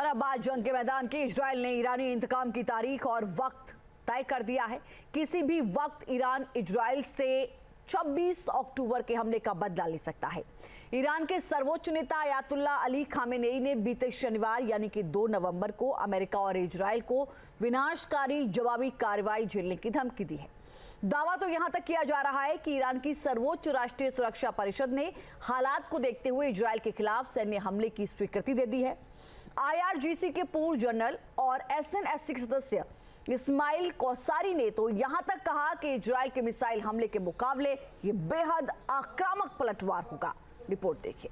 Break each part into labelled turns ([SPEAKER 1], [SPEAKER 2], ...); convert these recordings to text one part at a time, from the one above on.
[SPEAKER 1] और अब बात जंग के मैदान की। इजराइल ने ईरानी इंतकाम की तारीख और वक्त तय कर दिया है। किसी भी वक्त ईरान इजराइल से 26 अक्टूबर के हमले का बदला ले सकता है। ईरान के सर्वोच्च नेता अयातुल्ला अली खामेनेई ने बीते शनिवार यानी कि 2 नवंबर को अमेरिका और इजराइल को विनाशकारी जवाबी कार्रवाई झेलने की धमकी दी है। दावा तो यहां तक किया जा रहा है कि ईरान की सर्वोच्च राष्ट्रीय सुरक्षा परिषद ने हालात को देखते हुए इजराइल के खिलाफ सैन्य हमले की स्वीकृति दे दी है। IRGC के पूर्व जनरल और SNSC के सदस्य इस्माइल कौसारी ने तो यहां तक कहा कि इजराइल के मिसाइल हमले के मुकाबले ये बेहद आक्रामक पलटवार होगा। रिपोर्ट देखिए।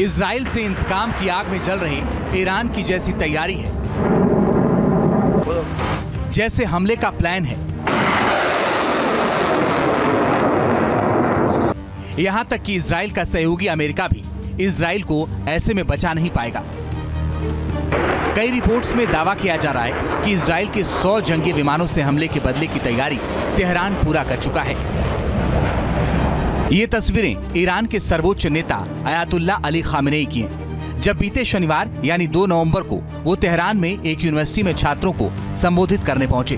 [SPEAKER 2] इजराइल से इंतकाम की आग में जल रहे ईरान की जैसी तैयारी है, जैसे हमले का प्लान है। यहां तक कि इजराइल का सहयोगी अमेरिका भी इजराइल को ऐसे में बचा नहीं पाएगा। कई रिपोर्ट्स में दावा किया जा रहा है कि इजराइल के 100 जंगी विमानों से हमले के बदले की तैयारी तेहरान पूरा कर चुका है। ये तस्वीरें ईरान के सर्वोच्च नेता अयातुल्ला अली खामेनेई की हैं, जब बीते शनिवार यानी 2 नवंबर को वो तेहरान में एक यूनिवर्सिटी में छात्रों को संबोधित करने पहुंचे।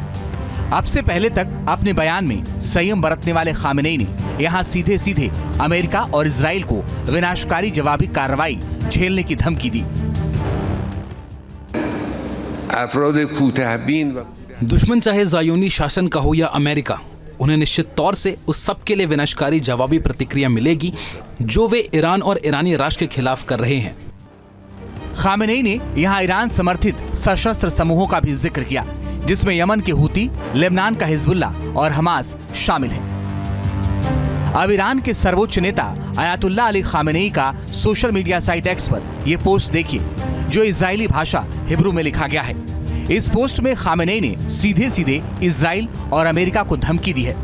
[SPEAKER 2] अब से पहले तक अपने बयान में संयम बरतने वाले खामेनेई ने यहाँ सीधे सीधे अमेरिका और इजराइल को विनाशकारी जवाबी कार्रवाई झेलने की धमकी दी।
[SPEAKER 3] दुश्मन चाहे ज़ायोनी शासन का हो या अमेरिका, उन्हें निश्चित तौर से उस सब के लिए विनाशकारी जवाबी प्रतिक्रिया मिलेगी जो वे ईरान और ईरानी राष्ट्र के खिलाफ कर रहे हैं।
[SPEAKER 2] खामेनेई ने यहाँ ईरान समर्थित सशस्त्र समूहों का भी जिक्र किया, जिसमें यमन के हूती, लेबनान का हिजबुल्ला और हमास शामिल हैं। अब ईरान के सर्वोच्च नेता अयातुल्ला अली खामेनेई का सोशल मीडिया साइट एक्स पर यह पोस्ट देखिए, जो इजरायली भाषा हिब्रू में लिखा गया है। इस पोस्ट में खामेनेई ने सीधे सीधे इजराइल और अमेरिका को धमकी दी है।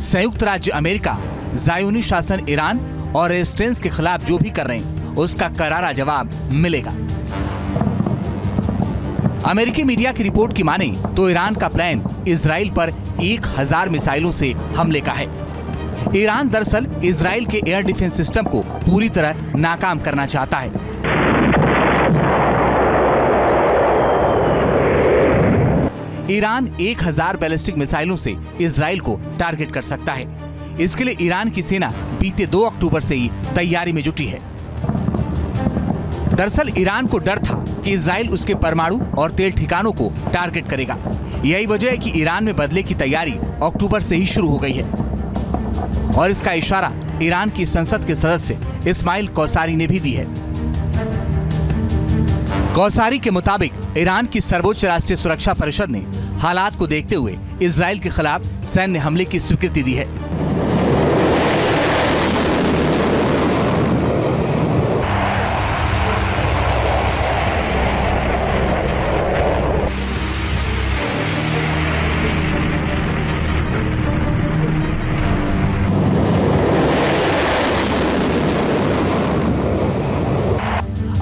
[SPEAKER 2] संयुक्त राज्य अमेरिका ज़ायोनी शासन ईरान और रेजिस्टेंस के खिलाफ जो भी कर रहे हैं उसका करारा जवाब मिलेगा। अमेरिकी मीडिया की रिपोर्ट की माने तो ईरान का प्लान इजराइल पर 1000 मिसाइलों से हमले का है। ईरान दरअसल इजराइल के एयर डिफेंस सिस्टम को पूरी तरह नाकाम करना चाहता है। ईरान 1000 बैलिस्टिक मिसाइलों से इजराइल को टारगेट कर सकता है। इसके लिए ईरान की सेना बीते 2 अक्टूबर से ही तैयारी में जुटी है। दरअसल ईरान को डर था कि इजराइल उसके परमाणु और तेल ठिकानों को टारगेट करेगा। यही वजह है कि ईरान में बदले की तैयारी अक्टूबर से ही शुरू हो गई है, और इसका इशारा ईरान की संसद के सदस्य इस्माइल कौसारी ने भी दी है। कौसारी के मुताबिक ईरान की सर्वोच्च राष्ट्रीय सुरक्षा परिषद ने हालात को देखते हुए इजराइल के खिलाफ सैन्य हमले की स्वीकृति दी है।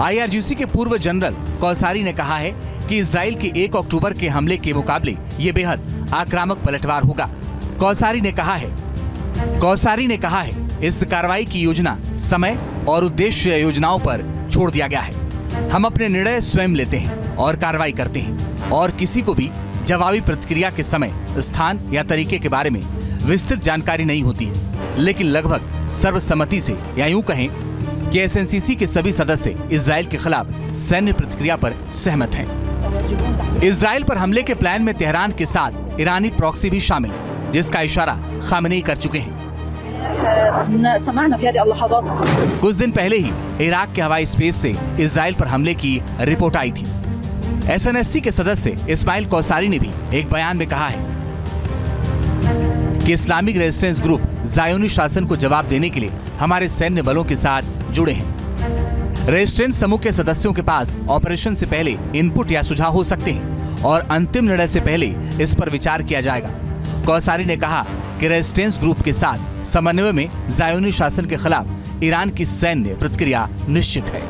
[SPEAKER 2] IRGC के पूर्व जनरल कौसारी ने कहा है कि इजराइल के 1 अक्टूबर के हमले के मुकाबले ये बेहद आक्रामक पलटवार होगा। कौसारी ने कहा है इस कार्रवाई की योजना, समय और उद्देश्य योजनाओं पर छोड़ दिया गया है। हम अपने निर्णय स्वयं लेते हैं और कार्रवाई करते हैं, और किसी को भी जवाबी प्रतिक्रिया के समय, स्थान या तरीके के बारे में विस्तृत जानकारी नहीं होती है। लेकिन लगभग सर्वसम्मति से, या यूं कहें कि SNCC के सभी सदस्य इजराइल के खिलाफ सैन्य प्रतिक्रिया पर सहमत हैं। इजराइल पर हमले के प्लान में तेहरान के साथ ईरानी प्रॉक्सी भी शामिल है, जिसका इशारा खामेनेई कर चुके हैं। कुछ दिन पहले ही इराक के हवाई स्पेस से इजराइल पर हमले की रिपोर्ट आई थी। SNSC के सदस्य इस्माइल कौसारी ने भी एक बयान में कहा है कि इस्लामिक रेजिस्टेंस ग्रुप ज़ायोनी शासन को जवाब देने के लिए हमारे सैन्य बलों के साथ जुड़े हैं। रेजिस्टेंस समूह के सदस्यों के पास ऑपरेशन से पहले इनपुट या सुझाव हो सकते हैं, और अंतिम निर्णय से पहले इस पर विचार किया जाएगा। कौसारी ने कहा कि रेजिस्टेंस ग्रुप के साथ समन्वय में ज़ायोनी शासन के खिलाफ ईरान की सैन्य प्रतिक्रिया निश्चित है।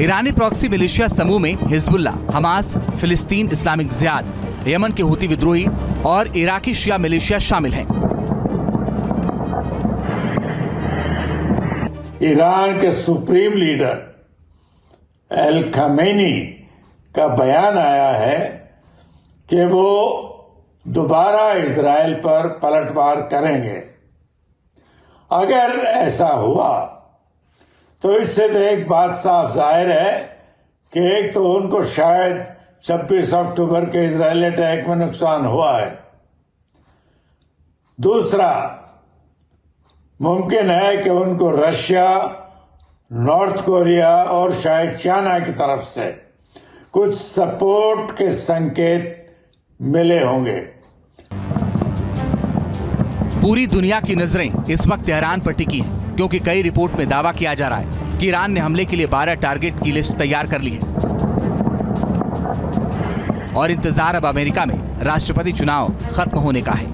[SPEAKER 2] ईरानी प्रॉक्सी मिलिशिया समूह में हिजबुल्ला, हमास, फिलिस्तीन इस्लामिक जिहाद, यमन के हुती विद्रोही और इराकी शिया मिलिशिया शामिल हैं।
[SPEAKER 4] ईरान के सुप्रीम लीडर अल खमेनी का बयान आया है कि वो दोबारा इजराइल पर पलटवार करेंगे। अगर ऐसा हुआ तो इससे तो एक बात साफ जाहिर है कि एक तो उनको शायद 26 अक्टूबर के इजरायली अटैक में नुकसान हुआ है, दूसरा मुमकिन है कि उनको रशिया, नॉर्थ कोरिया और शायद चाइना की तरफ से कुछ सपोर्ट के संकेत मिले होंगे।
[SPEAKER 2] पूरी दुनिया की नजरें इस वक्त तेहरान पर टिकी हैं, क्योंकि कई रिपोर्ट में दावा किया जा रहा है कि ईरान ने हमले के लिए 12 टारगेट की लिस्ट तैयार कर ली है और इंतजार अब अमेरिका में राष्ट्रपति चुनाव खत्म होने का है।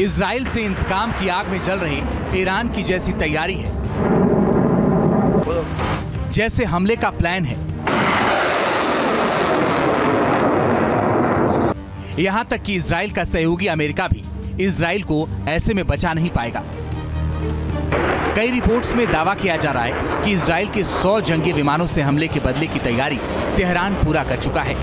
[SPEAKER 2] इजराइल से इंतकाम की आग में जल रहे ईरान की जैसी तैयारी है, जैसे हमले का प्लान है। यहां तक कि इजराइल का सहयोगी अमेरिका भी इजराइल को ऐसे में बचा नहीं पाएगा। कई रिपोर्ट्स में दावा किया जा रहा है कि इजराइल के 100 जंगी विमानों से हमले के बदले की तैयारी तेहरान पूरा कर चुका है।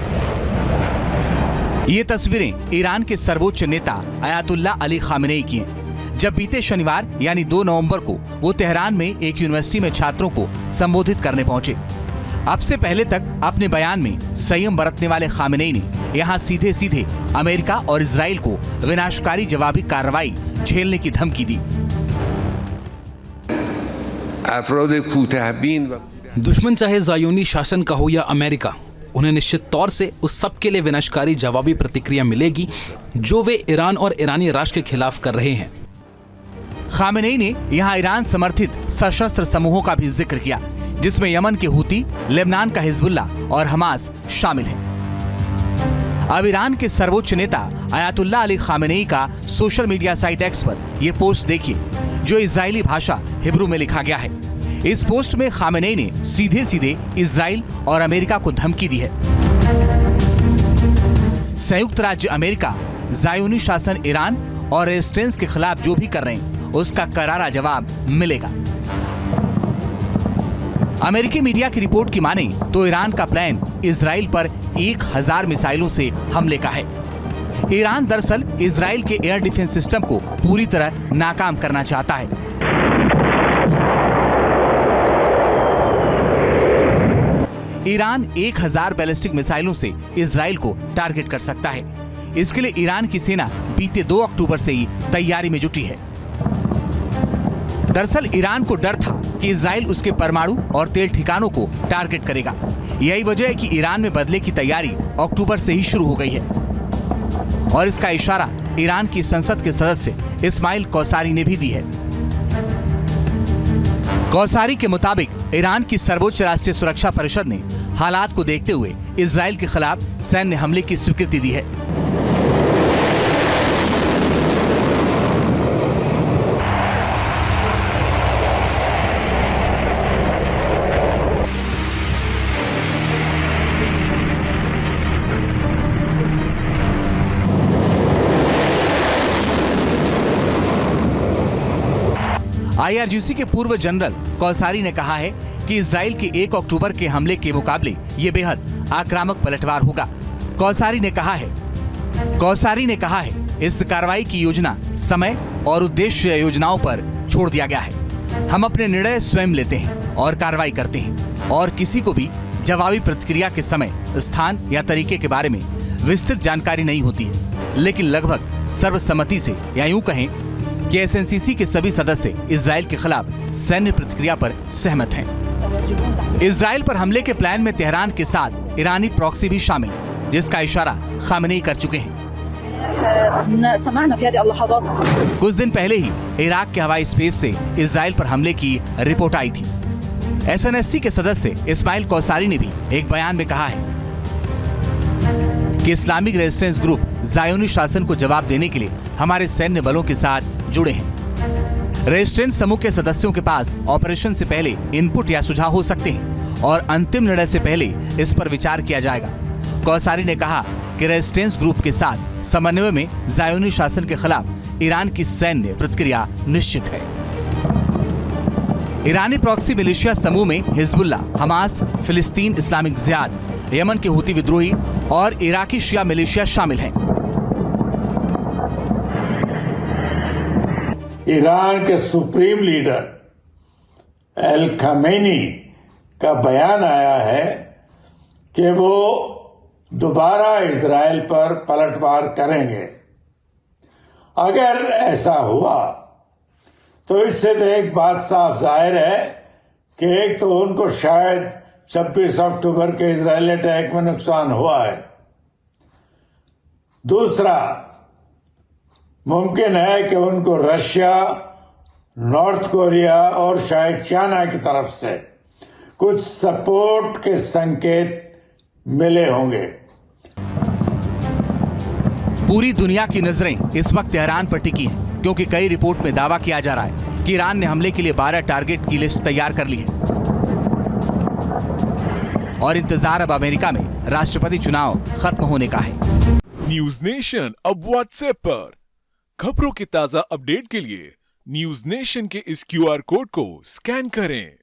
[SPEAKER 2] ये तस्वीरें ईरान के सर्वोच्च नेता अयातुल्ला अली खामेनेई की हैं, जब बीते शनिवार यानी 2 नवंबर को वो तेहरान में एक यूनिवर्सिटी में छात्रों को संबोधित करने पहुंचे। अब से पहले तक अपने बयान में संयम बरतने वाले खामेनेई ने यहाँ सीधे सीधे अमेरिका और इजराइल को विनाशकारी जवाबी कार्रवाई झेलने की धमकी दी।
[SPEAKER 3] दुश्मन चाहे ज़ायोनी शासन का हो या अमेरिका, उन्हें निश्चित तौर से उस सब के लिए विनाशकारी जवाबी प्रतिक्रिया मिलेगी जो वे ईरान और ईरानी राष्ट्र के खिलाफ कर रहे हैं।
[SPEAKER 2] खामेनेई ने यहाँ ईरान समर्थित सशस्त्र समूहों का भी जिक्र किया, जिसमें यमन के हुती, लेबनान का हिजबुल्ला और हमास शामिल हैं। अब ईरान के सर्वोच्च नेता अयातुल्ला अली खामेनेई का सोशल मीडिया साइट एक्स पर यह पोस्ट देखिए, जो इजरायली भाषा हिब्रू में लिखा गया है। इस पोस्ट में खामेनेई ने सीधे सीधे इजराइल और अमेरिका को धमकी दी है। संयुक्त राज्य अमेरिका ज़ायोनी शासन ईरान और रेजिस्टेंस के खिलाफ जो भी कर रहे हैं उसका करारा जवाब मिलेगा। अमेरिकी मीडिया की रिपोर्ट की माने तो ईरान का प्लान इजराइल पर 1000 मिसाइलों से हमले का है। ईरान दरअसल इजराइल के एयर डिफेंस सिस्टम को पूरी तरह नाकाम करना चाहता है। ईरान 1000 बैलिस्टिक मिसाइलों से इजराइल को टारगेट कर सकता है। इसके लिए ईरान की सेना बीते 2 अक्टूबर से ही तैयारी में जुटी है। दरअसल ईरान को डर था कि इजराइल उसके परमाणु और तेल ठिकानों को टारगेट करेगा। यही वजह है कि ईरान में बदले की तैयारी अक्टूबर से ही शुरू हो गई है और इसका इशारा ईरान की संसद के सदस्य इस्माइल कौसारी ने भी दी है। कौसारी के मुताबिक ईरान की सर्वोच्च राष्ट्रीय सुरक्षा परिषद ने हालात को देखते हुए इजराइल के खिलाफ सैन्य हमले की स्वीकृति दी है। IRGC के पूर्व जनरल कौसारी ने कहा है कि इजराइल के 1 अक्टूबर के हमले के मुकाबले ये बेहद आक्रामक पलटवार होगा। कौसारी ने कहा है इस कार्रवाई की योजना, समय और उद्देश्य योजनाओं पर छोड़ दिया गया है। हम अपने निर्णय स्वयं लेते हैं और कार्रवाई करते हैं और किसी को भी जवाबी प्रतिक्रिया के समय, स्थान या तरीके के बारे में विस्तृत जानकारी नहीं होती है, लेकिन लगभग सर्वसम्मति से या यूं कहें कि SNCC के सभी सदस्य इजराइल के खिलाफ सैन्य प्रतिक्रिया पर सहमत हैं। इजराइल पर हमले के प्लान में तेहरान के साथ ईरानी प्रॉक्सी भी शामिल है, जिसका इशारा खामेनेई कर चुके हैं। कुछ दिन पहले ही इराक के हवाई स्पेस से इजराइल पर हमले की रिपोर्ट आई थी। SNSC के सदस्य इस्माइल कौसारी ने भी एक बयान में कहा है कि इस्लामिक रेजिस्टेंस ग्रुप ज़ायोनी शासन को जवाब देने के लिए हमारे सैन्य बलों के साथ जुड़े हैं। रेजिस्टेंस समूह के सदस्यों के पास ऑपरेशन से पहले इनपुट या सुझाव हो सकते हैं और अंतिम निर्णय से पहले इस पर विचार किया जाएगा। कौसारी ने कहा कि रेजिस्टेंस ग्रुप के साथ समन्वय में ज़ायोनी शासन के खिलाफ ईरान की सैन्य प्रतिक्रिया निश्चित है। ईरानी प्रॉक्सी मिलिशिया समूह में हिजबुल्ला, हमास, फिलिस्तीन इस्लामिक जिहाद, यमन के हुती विद्रोही और इराकी शिया मिलिशिया शामिल हैं।
[SPEAKER 4] ईरान के सुप्रीम लीडर अल खमेनी का बयान आया है कि वो दोबारा इजराइल पर पलटवार करेंगे। अगर ऐसा हुआ तो इससे तो एक बात साफ जाहिर है कि एक तो उनको शायद 26 अक्टूबर के इजरायली अटैक में नुकसान हुआ है, दूसरा मुमकिन है कि उनको रशिया, नॉर्थ कोरिया और शायद चाइना की तरफ से कुछ सपोर्ट के संकेत मिले होंगे।
[SPEAKER 2] पूरी दुनिया की नजरें इस वक्त तेहरान पर टिकी हैं, क्योंकि कई रिपोर्ट में दावा किया जा रहा है कि ईरान ने हमले के लिए 12 टारगेट की लिस्ट तैयार कर ली है और इंतजार अब अमेरिका में राष्ट्रपति चुनाव खत्म होने का है।
[SPEAKER 5] न्यूज नेशन अब व्हाट्सएप पर खबरों के ताजा अपडेट के लिए न्यूज नेशन के इस QR कोड को स्कैन करें।